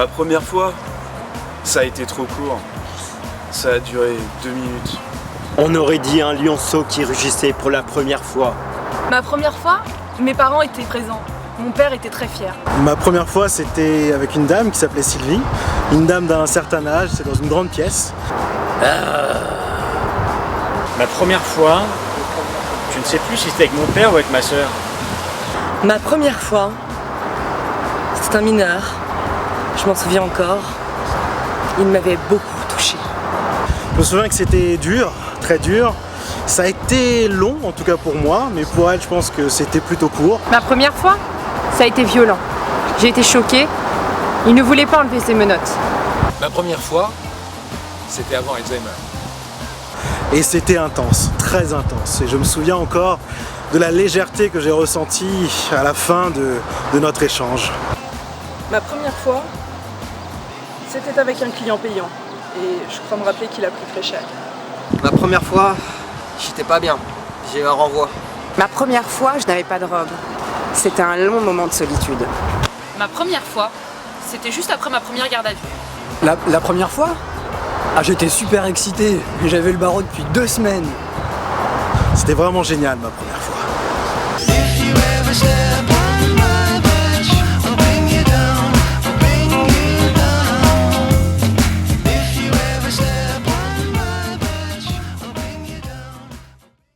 Ma première fois, ça a été trop court. Ça a duré 2 minutes. On aurait dit un lionceau qui rugissait pour la première fois. Ma première fois, mes parents étaient présents. Mon père était très fier. Ma première fois, c'était avec une dame qui s'appelait Sylvie. Une dame d'un certain âge, c'est dans une grande pièce. Ma première fois, je ne sais plus si c'était avec mon père ou avec ma sœur. Ma première fois, c'était un mineur. Je m'en souviens encore. Il m'avait beaucoup touchée. Je me souviens que c'était dur, très dur. Ça a été long, en tout cas pour moi, mais pour elle, je pense que c'était plutôt court. Ma première fois, ça a été violent. J'ai été choquée. Il ne voulait pas enlever ses menottes. Ma première fois, c'était avant Alzheimer. Et c'était intense, très intense. Et je me souviens encore de la légèreté que j'ai ressentie à la fin de notre échange. Ma première fois, c'était avec un client payant. Et je crois me rappeler qu'il a pris très cher. Ma première fois, j'étais pas bien. J'ai eu un renvoi. Ma première fois, je n'avais pas de robe. C'était un long moment de solitude. Ma première fois, c'était juste après ma première garde à vue. La première fois? Ah, j'étais super excité. J'avais le barreau depuis 2 semaines. C'était vraiment génial ma première fois.